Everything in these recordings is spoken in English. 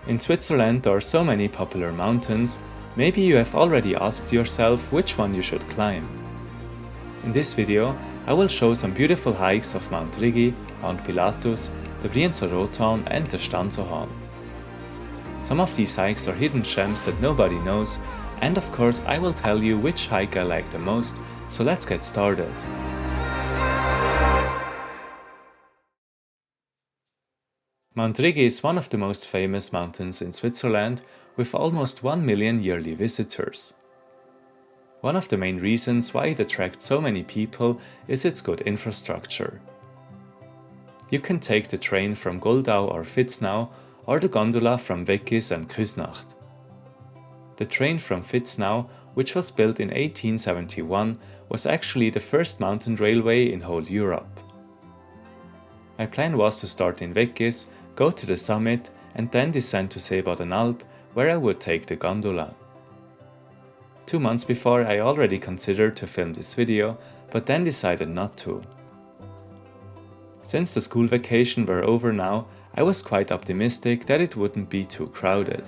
In Switzerland there are so many popular mountains, maybe you have already asked yourself which one you should climb. In this video, I will show some beautiful hikes of Mount Rigi, Mount Pilatus, the Brienzer Rothorn and the Stanserhorn. Some of these hikes are hidden gems that nobody knows, and of course I will tell you which hike I like the most, so let's get started. Mount Rigi is one of the most famous mountains in Switzerland, with almost 1 million yearly visitors. One of the main reasons why it attracts so many people is its good infrastructure. You can take the train from Goldau or Vitznau, or the gondola from Weggis and Küsnacht. The train from Vitznau, which was built in 1871, was actually the first mountain railway in whole Europe. My plan was to start in Weggis, go to the summit and then descend to Seebadenalp, where I would take the gondola. 2 months before I already considered to film this video, but then decided not to. Since the school vacation were over now, I was quite optimistic that it wouldn't be too crowded.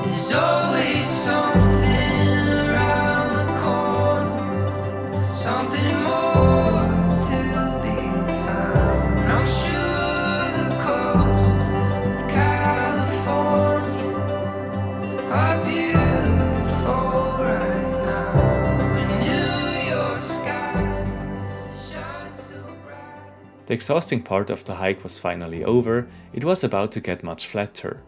There's always something around the corner, something more to be found. And I'm sure the coast of California are beautiful right now. And New York sky shines so bright. The exhausting part of the hike was finally over, it was about to get much flatter.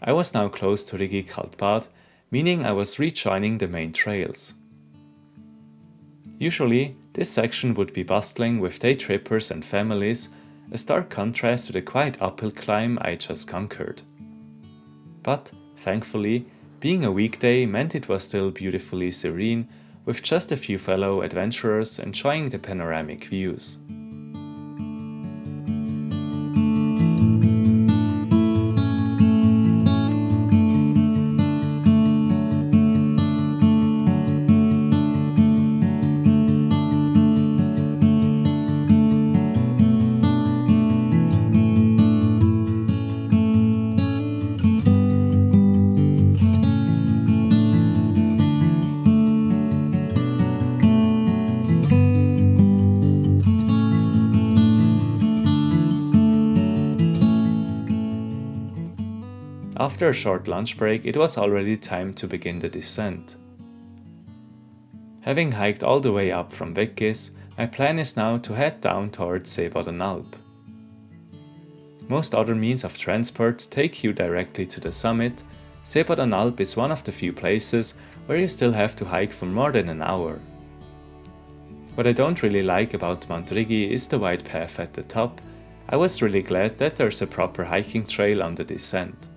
I was now close to Rigi Kaltbad, meaning I was rejoining the main trails. Usually, this section would be bustling with day trippers and families, a stark contrast to the quiet uphill climb I just conquered. But, thankfully, being a weekday meant it was still beautifully serene, with just a few fellow adventurers enjoying the panoramic views. After a short lunch break, it was already time to begin the descent. Having hiked all the way up from Weggis, my plan is now to head down towards Seebadenalp. Most other means of transport take you directly to the summit. Seebadenalp is one of the few places where you still have to hike for more than an hour. What I don't really like about Mount Rigi is the wide path at the top. I was really glad that there's a proper hiking trail on the descent.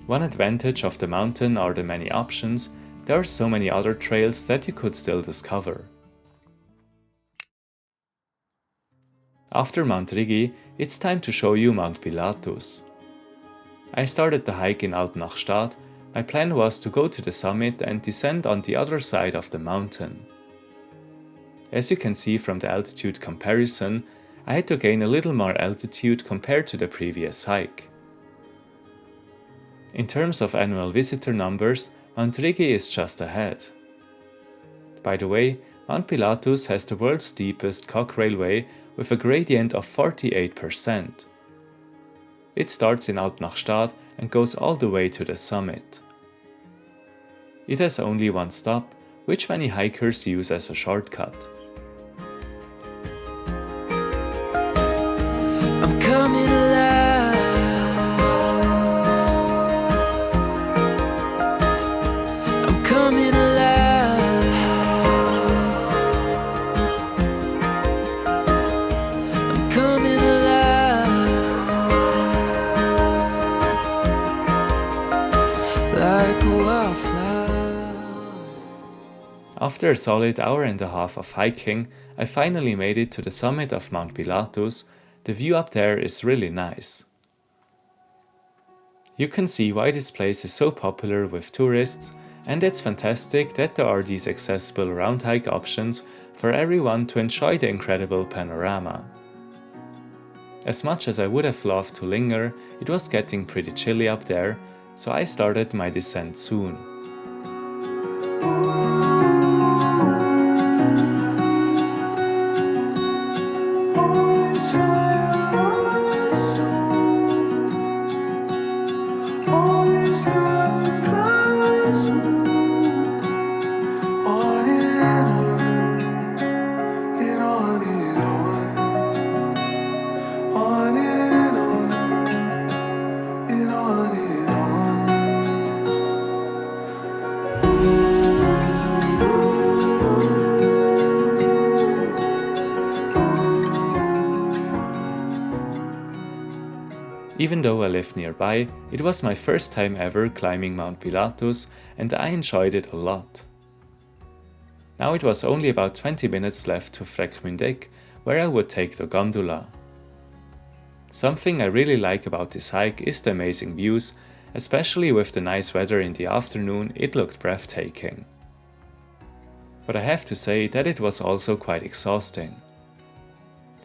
One advantage of the mountain are the many options. There are so many other trails that you could still discover. After Mount Rigi, it's time to show you Mount Pilatus. I started the hike in Alpnachstad. My plan was to go to the summit and descend on the other side of the mountain. As you can see from the altitude comparison, I had to gain a little more altitude compared to the previous hike. In terms of annual visitor numbers, Mount Rigi is just ahead. By the way, Mount Pilatus has the world's steepest coach railway with a gradient of 48%. It starts in Alpnachstad and goes all the way to the summit. It has only one stop, which many hikers use as a shortcut. I'm coming alive. I'm coming alive. I'm coming alive. Like a wildflower. After a solid hour and a half of hiking, I finally made it to the summit of Mount Pilatus. The view up there is really nice. You can see why this place is so popular with tourists, and it's fantastic that there are these accessible round hike options for everyone to enjoy the incredible panorama. As much as I would have loved to linger, it was getting pretty chilly up there, so I started my descent soon. Even though I live nearby, it was my first time ever climbing Mount Pilatus and I enjoyed it a lot. Now it was only about 20 minutes left to Freckmündig, where I would take the gondola. Something I really like about this hike is the amazing views, especially with the nice weather in the afternoon, it looked breathtaking. But I have to say that it was also quite exhausting.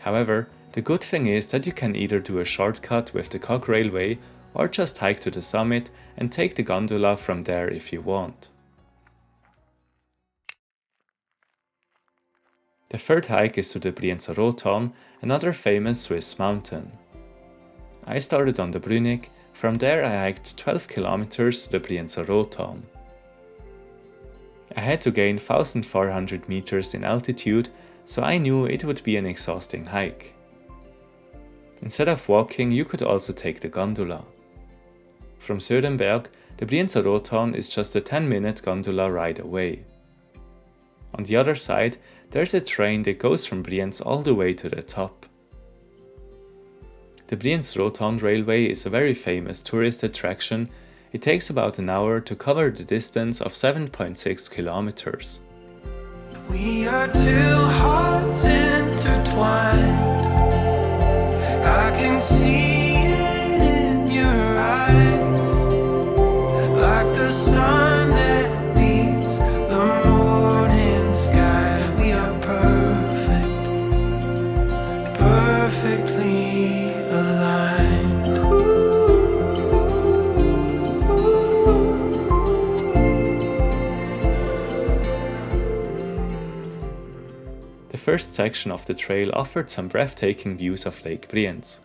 However, the good thing is that you can either do a shortcut with the cog railway or just hike to the summit and take the gondola from there if you want. The third hike is to the Brienzer Rothorn, another famous Swiss mountain. I started on the Brünig, from there I hiked 12 kilometers to the Brienzer Rothorn. I had to gain 1400 meters in altitude, so I knew it would be an exhausting hike. Instead of walking, you could also take the gondola. From Södenberg, the Brienzer Rothorn is just a 10-minute gondola ride away. On the other side, there's a train that goes from Brienz all the way to the top. The Brienzer Rothorn railway is a very famous tourist attraction. It takes about an hour to cover the distance of 7.6 kilometers. We are two hearts intertwined. I can see it in your eyes, like the sun that beats the morning sky. We are perfect, perfectly aligned. The first section of the trail offered some breathtaking views of Lake Brienz.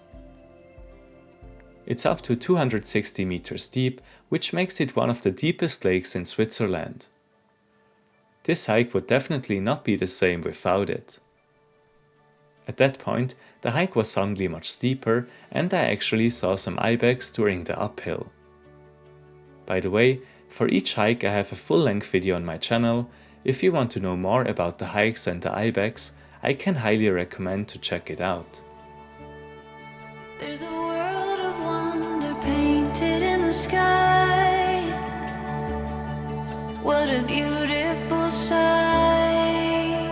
It's up to 260 meters deep, which makes it one of the deepest lakes in Switzerland. This hike would definitely not be the same without it. At that point, the hike was suddenly much steeper and I actually saw some ibex during the uphill. By the way, for each hike I have a full-length video on my channel. If you want to know more about the hikes and the ibex, I can highly recommend to check it out. There's a world of wonder painted in the sky. What a beautiful sight.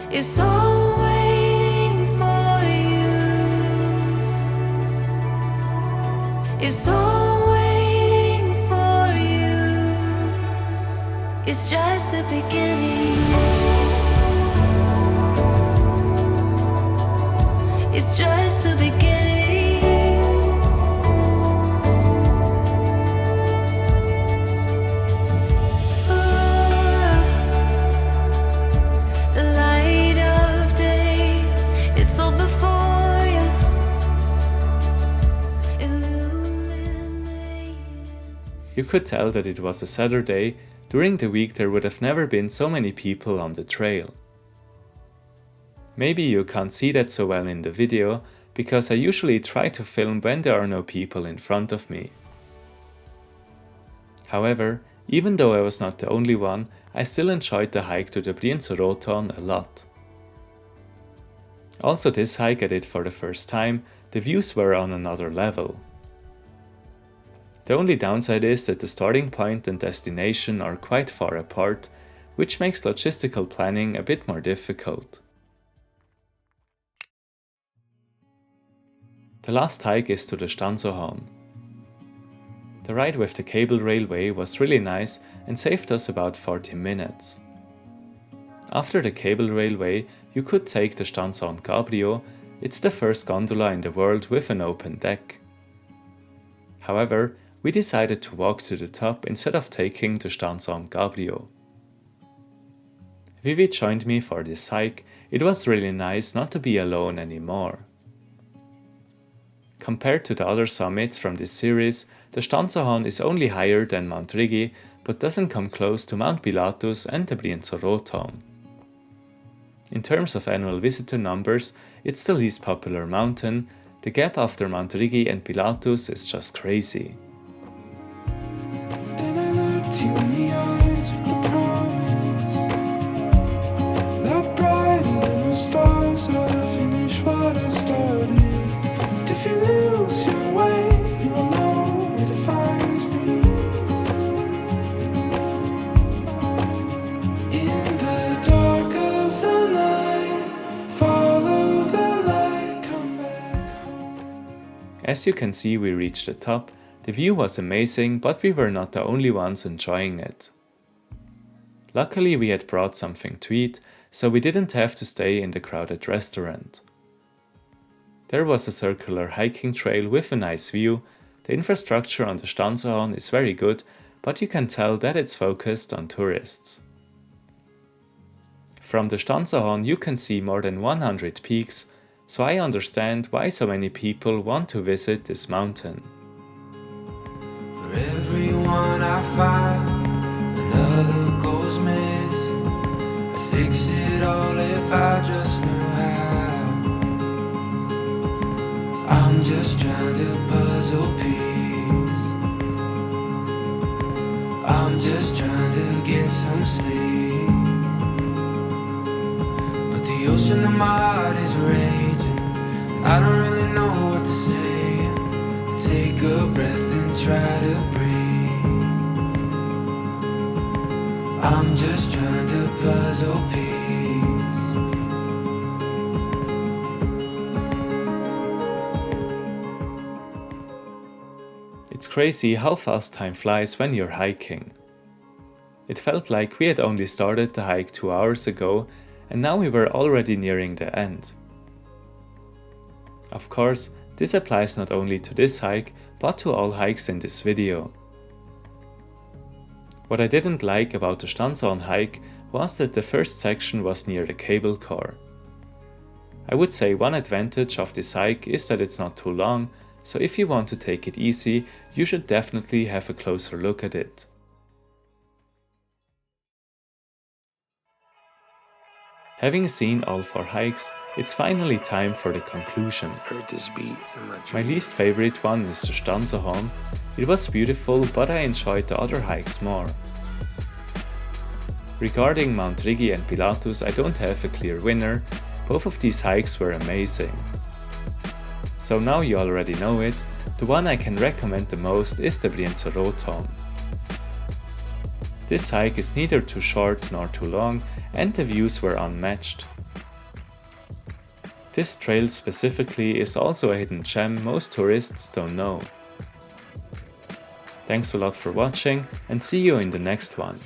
It's all waiting for you. It's all waiting for you. It's just the beginning. It's just the beginning. Aurora, the light of day, it's all before you. Illuminated. You could tell that it was a Saturday. During the week there would have never been so many people on the trail. Maybe you can't see that so well in the video, because I usually try to film when there are no people in front of me. However, even though I was not the only one, I still enjoyed the hike to the Brienzer Rothorn a lot. Also this hike I did for the first time, the views were on another level. The only downside is that the starting point and destination are quite far apart, which makes logistical planning a bit more difficult. The last hike is to the Stanserhorn. The ride with the cable railway was really nice and saved us about 40 minutes. After the cable railway, you could take the Stanserhorn Cabrio. It's the first gondola in the world with an open deck. However, we decided to walk to the top instead of taking the Stanserhorn Cabrio. Vivi joined me for this hike. It was really nice not to be alone anymore. Compared to the other summits from this series, the Stanserhorn is only higher than Mount Rigi, but doesn't come close to Mount Pilatus and the Brienzer Rothorn. In terms of annual visitor numbers, it's the least popular mountain. The gap after Mount Rigi and Pilatus is just crazy. Then I looked you in the eyes with the promise, light brighter than the stars. I'll finish what I started. And if you lose your way, you will know where to find me. In the dark of the night, follow the light, come back home. As you can see, we reached the top. The view was amazing, but we were not the only ones enjoying it. Luckily, we had brought something to eat, so we didn't have to stay in the crowded restaurant. There was a circular hiking trail with a nice view. The infrastructure on the Stanserhorn is very good, but you can tell that it's focused on tourists. From the Stanserhorn you can see more than 100 peaks, so I understand why so many people want to visit this mountain. For everyone I find, another goes missing. I'd fix it all if I just knew how. I'm just trying to puzzle peace. I'm just trying to get some sleep. But the ocean of my heart is raging. I don't really know what to say. I take a breath and try to breathe. I'm just trying to puzzle peace. It's crazy how fast time flies when you're hiking. It felt like we had only started the hike 2 hours ago, and now we were already nearing the end. Of course, this applies not only to this hike, but to all hikes in this video. What I didn't like about the Stanserhorn hike was that the first section was near the cable car. I would say one advantage of this hike is that it's not too long, so if you want to take it easy, you should definitely have a closer look at it. Having seen all 4 hikes, it's finally time for the conclusion. Heard this beat in my My least favorite one is the Stanserhorn. It was beautiful, but I enjoyed the other hikes more. Regarding Mount Rigi and Pilatus, I don't have a clear winner. Both of these hikes were amazing. So now you already know it, the one I can recommend the most is the Brienzer Rothorn. This hike is neither too short nor too long, and the views were unmatched. This trail specifically is also a hidden gem most tourists don't know. Thanks a lot for watching, and see you in the next one.